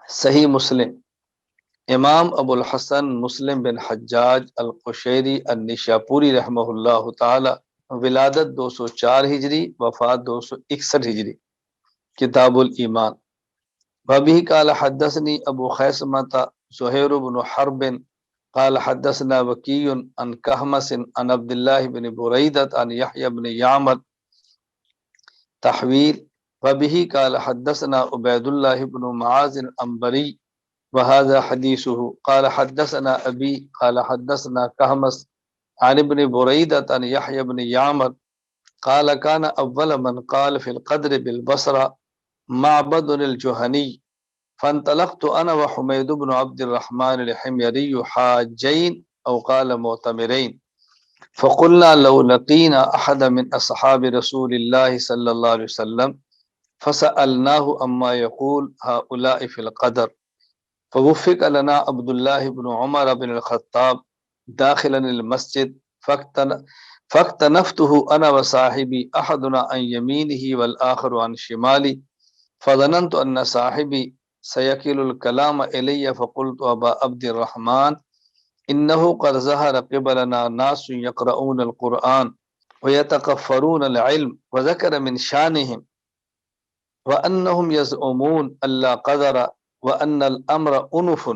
صحیح مسلم، امام ابو الحسن مسلم بن حجاج القشیری النشاپوری رحمہ اللہ تعالی، ولادت 204 ہجری، وفات 261 ہجری، کتاب الایمان۔ وبه قال حدثني ابو خیثمۃ زہیر بن حرب قال حدثنا وکی عن کہمس عن عبد اللہ بن بریدۃ عن یحیی بن یعمر تحویل۔ وبه قال حدثنا عبید اللہ بن معاذ العنبری وهذا حدیثه قال حدثنا ابی قال حدثنا کہمس عن ابن بریدۃ عن یحیی بن یعمر قال كان اول من قال في القدر بالبصرة معبد الجهني فانطلقت انا وحمید بن عبد الرحمن الحميري حاجين او قال معتمرين فقلنا لو لقينا احد من اصحاب رسول الله صلى الله عليه وسلم فسألناه اما يقول هؤلاء في القدر فوفق لنا عبد الله بن عمر بن الخطاب داخلا المسجد فاقتنفته انا وصاحبي احدنا عن يمينه والاخر عن شمالي فظننت ان صاحبي سيكل الكلام الي فقلت ابا عبد الرحمن انه قد ظهر قبلنا ناس يقرؤون القرآن ويتكفرون العلم وذكر من شانهم وانهم يزعمون الا قدر وان الامر انف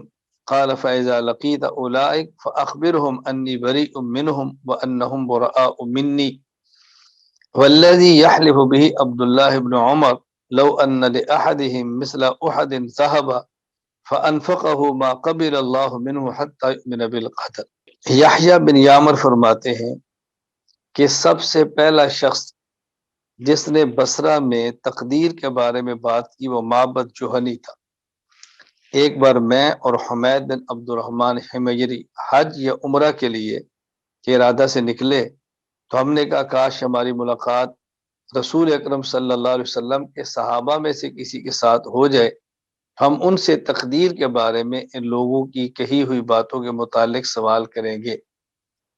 قال فاذا لقيت اولئك فاخبرهم اني بريء منهم وانهم براء مني والذي يحلف به عبد الله بن عمر لو ان لاحدهم مثل احد ذهب فانفقه ما قبل الله منه حتى يؤمن بالقدر۔ یحییٰ بن یامر فرماتے ہیں کہ سب سے پہلا شخص جس نے بصرہ میں تقدیر کے بارے میں بات کی وہ معبد جوہنی تھا۔ ایک بار میں اور حمید بن عبد الرحمن حمیری حج یا عمرہ کے لیے کے ارادہ سے نکلے تو ہم نے کہا کاش ہماری ملاقات رسول اکرم صلی اللہ علیہ وسلم کے صحابہ میں سے کسی کے ساتھ ہو جائے، ہم ان سے تقدیر کے بارے میں ان لوگوں کی کہی ہوئی باتوں کے متعلق سوال کریں گے۔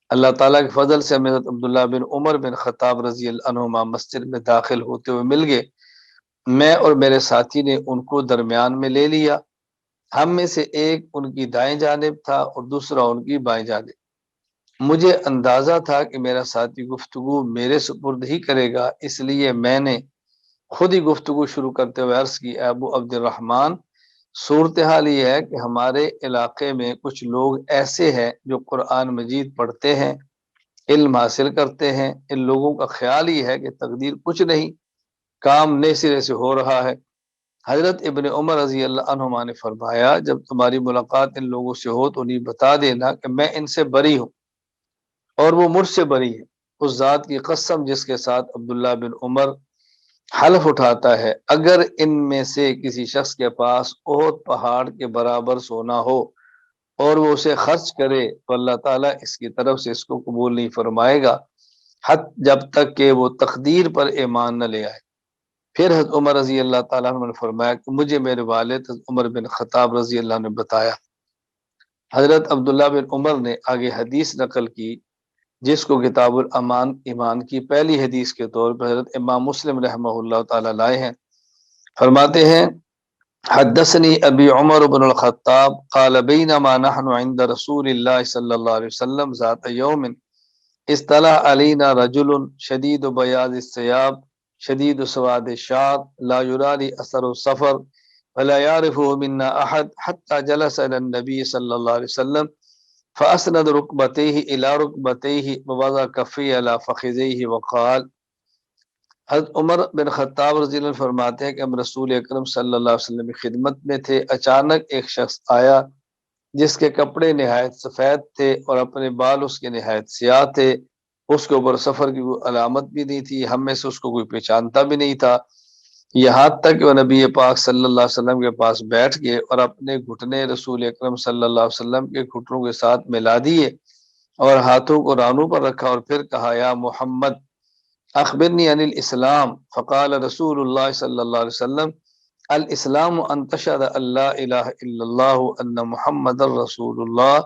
اللہ تعالیٰ کے فضل سے ہم حضرت عبداللہ بن عمر بن خطاب رضی اللہ عنہما مسجد میں داخل ہوتے ہوئے مل گئے۔ میں اور میرے ساتھی نے ان کو درمیان میں لے لیا، ہم میں سے ایک ان کی دائیں جانب تھا اور دوسرا ان کی بائیں جانب۔ مجھے اندازہ تھا کہ میرا ساتھی گفتگو میرے سپرد ہی کرے گا، اس لیے میں نے خود ہی گفتگو شروع کرتے ہوئے عرض کی، ابو عبد الرحمن، صورتحال یہ ہے کہ ہمارے علاقے میں کچھ لوگ ایسے ہیں جو قرآن مجید پڑھتے ہیں، علم حاصل کرتے ہیں، ان لوگوں کا خیال ہی ہے کہ تقدیر کچھ نہیں، کام نئے سرے سے ہو رہا ہے۔ حضرت ابن عمر رضی اللہ عنہما نے فرمایا جب تمہاری ملاقات ان لوگوں سے ہو تو انہیں بتا دینا کہ میں ان سے بری ہوں اور وہ مجھ سے بری ہے۔ اس ذات کی قسم جس کے ساتھ عبداللہ بن عمر حلف اٹھاتا ہے، اگر ان میں سے کسی شخص کے پاس احد پہاڑ کے برابر سونا ہو اور وہ اسے خرچ کرے تو اللہ تعالیٰ اس کی طرف سے اس کو قبول نہیں فرمائے گا جب تک کہ وہ تقدیر پر ایمان نہ لے آئے۔ پھر حضرت عمر رضی اللہ تعالیٰ عنہ نے فرمایا کہ مجھے میرے والد حضرت عمر بن خطاب رضی اللہ عنہ نے بتایا۔ حضرت عبداللہ بن عمر نے آگے حدیث نقل کی جس کو کتاب الامان ایمان کی پہلی حدیث کے طور پر حضرت امام مسلم رحمہ اللہ تعالیٰ لائے ہیں۔ فرماتے ہیں حدثني ابي عمر بن الخطاب قال بينما نحن عند رسول الله صلى الله عليه وسلم ذات يوم اطلع علينا رجل شديد بياض الثياب شديد سواد الشعر لا يرى اثر السفر ولا يعرفه منا احد حتى جلس الى النبي صلى الله عليه وسلم فاسند ركبتيه الى ركبتيه ووضع كفيه على فخذيه وقال۔ حضرت عمر بن خطاب رضی اللہ عنہ فرماتے ہیں کہ ہم رسول اکرم صلی اللہ علیہ وسلم کی خدمت میں تھے، اچانک ایک شخص آیا جس کے کپڑے نہایت سفید تھے اور اپنے بال اس کے نہایت سیاہ تھے، اس کے اوپر سفر کی کوئی علامت بھی نہیں تھی، ہم میں سے اس کو کوئی پہچانتا بھی نہیں تھا، یہاں تک کہ وہ نبی پاک صلی اللہ علیہ وسلم کے پاس بیٹھ گئے اور اپنے گھٹنے رسول اکرم صلی اللہ علیہ وسلم کے گھٹنوں کے ساتھ ملا دیے اور ہاتھوں کو رانوں پر رکھا اور پھر کہا یا محمد اخبرنی عن الاسلام فقال رسول اللہ صلی اللہ علیہ وسلم الاسلام ان تشهد ان لا الہ الا اللہ ان محمد رسول اللہ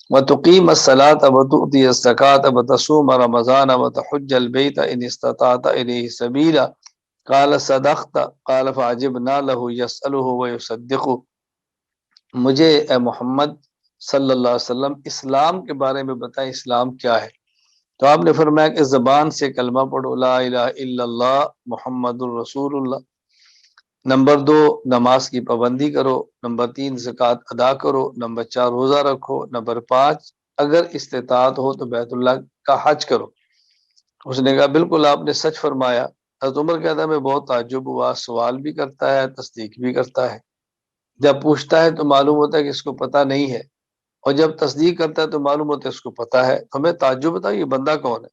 وتقیم الصلاة وتؤتی الزکاة وتصوم رمضان وتحج البیت ان استطعت الیہ سبیلا قال صدقت قال فعجبنا له يسأله ويصدقه۔ مجھے اے محمد صلی اللہ علیہ وسلم اسلام کے بارے میں بتائیں، اسلام کیا ہے؟ تو آپ نے فرمایا کہ زبان سے کلمہ پڑھو، لا الہ الا اللہ محمد الرسول اللہ۔ نمبر 2، نماز کی پابندی کرو۔ نمبر 3، زکوٰۃ ادا کرو۔ نمبر 4، روزہ رکھو۔ نمبر 5، اگر استطاعت ہو تو بیت اللہ کا حج کرو۔ اس نے کہا بالکل آپ نے سچ فرمایا۔ حضرت عمر کہتا ہے میں بہت تعجب ہوا، سوال بھی کرتا ہے تصدیق بھی کرتا ہے۔ جب پوچھتا ہے تو معلوم ہوتا ہے کہ اس کو پتہ نہیں ہے، اور جب تصدیق کرتا ہے تو معلوم ہوتا ہے اس کو پتہ ہے۔ ہمیں تعجب ہوتا ہے یہ بندہ کون ہے؟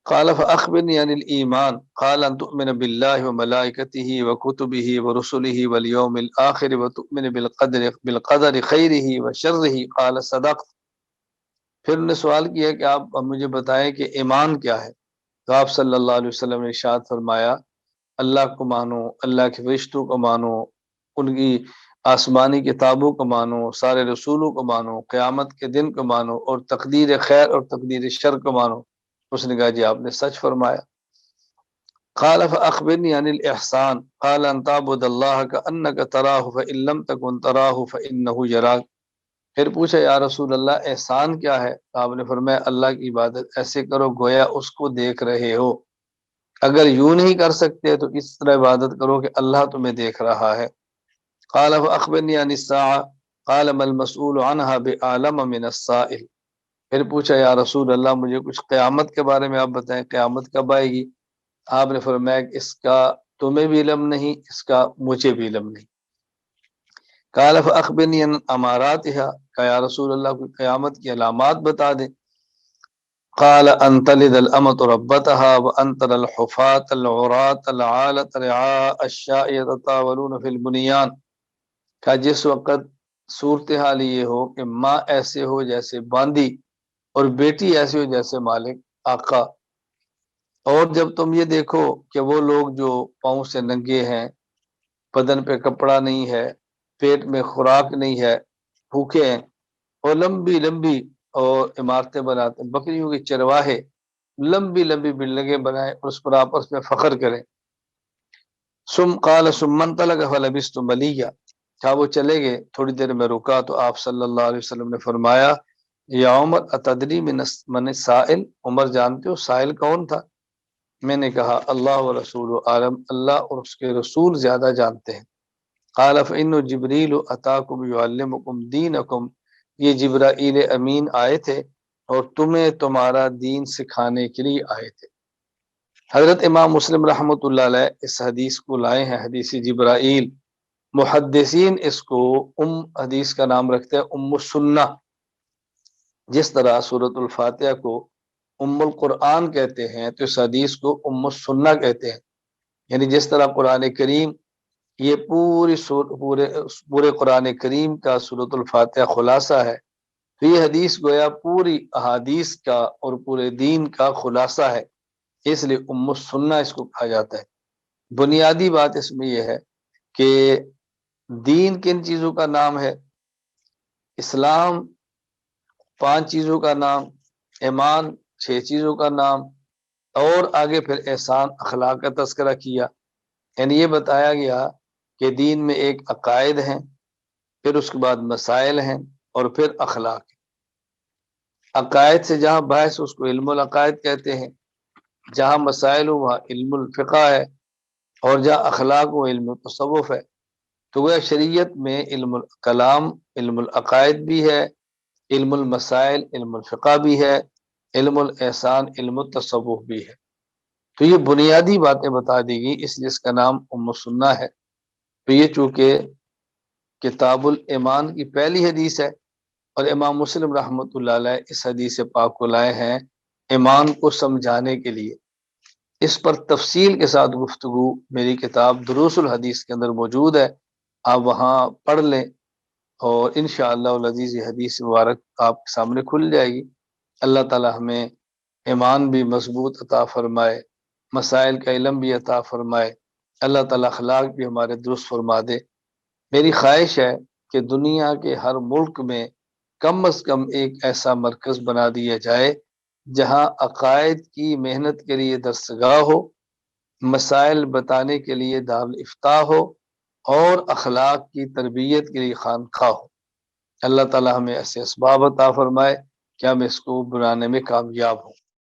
قال فأخبرني عن الإيمان قال أن تؤمن بالله وملائكته وكتبه ورسله واليوم الآخر وتؤمن بالقدر خيره وشره قال صدقت۔ پھر انہوں نے سوال کیا کہ آپ مجھے بتائیں کہ ایمان کیا ہے؟ تو آپ صلی اللہ علیہ وسلم نے ارشاد فرمایا اللہ کو مانو، اللہ کے فرشتوں کو مانو، ان کی آسمانی کتابوں کو مانو، سارے رسولوں کو مانو، قیامت کے دن کو مانو، اور تقدیر خیر اور تقدیر شر کو مانو۔ اس نے کہا جی آپ نے سچ فرمایا۔ قال فأخبرني عن الإحسان قال أن تعبد الله كأنك تراه فإن لم تكن تراه فإنه يراك۔ پھر پوچھا یا رسول اللہ احسان کیا ہے؟ آپ نے فرمایا اللہ کی عبادت ایسے کرو گویا اس کو دیکھ رہے ہو، اگر یوں نہیں کر سکتے تو اس طرح عبادت کرو کہ اللہ تمہیں دیکھ رہا ہے۔ قال فأخبرني عن الساعة قال ما المسؤول عنها بأعلم من السائل۔ پھر پوچھا یا رسول اللہ مجھے کچھ قیامت کے بارے میں آپ بتائیں، قیامت کب آئے گی؟ آپ نے فرمایا کہ اس کا تمہیں بھی علم نہیں، اس کا مجھے بھی علم نہیں۔ قال فأخبرني عن اماراتها، کہ یا رسول اللہ کوئی قیامت کی علامات بتا دیں۔ قال ان تلد الامة ربتها وان ترى الحفاة العراة العالة رعاء الشاء يتطاولون في البنيان، کہ جس وقت صورتحال یہ ہو کہ ماں ایسے ہو جیسے باندی اور بیٹی ایسے ہو جیسے مالک آقا، اور جب تم یہ دیکھو کہ وہ لوگ جو پاؤں سے ننگے ہیں، بدن پہ کپڑا نہیں ہے، پیٹ میں خوراک نہیں ہے، بھوکے ہیں، اور لمبی لمبی اور عمارتیں بناتے ہیں، بکریوں کے چرواہے لمبی لمبی بلڈنگیں بنائیں اور اس پر آپس میں فخر کریں۔ قال ثم انطلق فلبثت مليا، کیا وہ چلے گئے، تھوڑی دیر میں رکا تو آپ صلی اللہ علیہ وسلم نے فرمایا یا عمر اتدری من السائل، عمر جانتے ہو سائل کون تھا؟ میں نے کہا اللہ و رسول عالم، اللہ اور اس کے رسول زیادہ جانتے ہیں۔ قال فإن جبریل اتاکم یعلمکم دینکم، یہ جبرائیل امین آئے تھے اور تمہیں تمہارا دین سکھانے کے لیے آئے تھے۔ حضرت امام مسلم رحمۃ اللہ علیہ اس حدیث کو لائے ہیں، حدیث جبرائیل۔ محدثین اس کو حدیث کا نام رکھتے ہیں ام السنہ، جس طرح سورۃ الفاتحہ کو ام القرآن کہتے ہیں تو اس حدیث کو ام السنہ کہتے ہیں، یعنی جس طرح قرآن کریم یہ پورے قرآن کریم کا سورۃ الفاتحہ خلاصہ ہے، تو یہ حدیث گویا پوری احادیث کا اور پورے دین کا خلاصہ ہے، اس لیے ام السنہ اس کو کہا جاتا ہے۔ بنیادی بات اس میں یہ ہے کہ دین کن چیزوں کا نام ہے؟ اسلام 5 چیزوں کا نام، ایمان 6 چیزوں کا نام، اور آگے پھر احسان اخلاق کا تذکرہ کیا، یعنی یہ بتایا گیا کہ دین میں ایک عقائد ہیں، پھر اس کے بعد مسائل ہیں، اور پھر اخلاق۔ عقائد سے جہاں بحث اس کو علم العقائد کہتے ہیں، جہاں مسائل ہو وہاں علم الفقہ ہے، اور جہاں اخلاق ہو علم التصوف ہے۔ تو وہ شریعت میں علم الکلام علم العقائد بھی ہے، علم المسائل علم الفقہ بھی ہے، علم الاحسان علم التصوف بھی ہے۔ تو یہ بنیادی باتیں بتا دی گئی، اس لیے اس کا نام ام السنہ ہے۔ تو یہ چونکہ کتاب الایمان کی پہلی حدیث ہے، اور امام مسلم رحمۃ اللہ علیہ اس حدیث پاک کو لائے ہیں ایمان کو سمجھانے کے لیے۔ اس پر تفصیل کے ساتھ گفتگو میری کتاب دروس الحدیث کے اندر موجود ہے، آپ وہاں پڑھ لیں، اور انشاءاللہ العزیز یہ حدیث مبارک آپ کے سامنے کھل جائے گی۔ اللہ تعالی ہمیں ایمان بھی مضبوط عطا فرمائے، مسائل کا علم بھی عطا فرمائے، اللہ تعالی اخلاق بھی ہمارے درست فرما دے۔ میری خواہش ہے کہ دنیا کے ہر ملک میں کم از کم ایک ایسا مرکز بنا دیا جائے جہاں عقائد کی محنت کے لیے درسگاہ ہو، مسائل بتانے کے لیے دارالافتاء ہو، اور اخلاق کی تربیت کے لیے خانخواہ ہو۔ اللہ تعالیٰ ہمیں ایسے اسباب عطا فرمائے کہ ہم اس کو بنانے میں کامیاب ہوں۔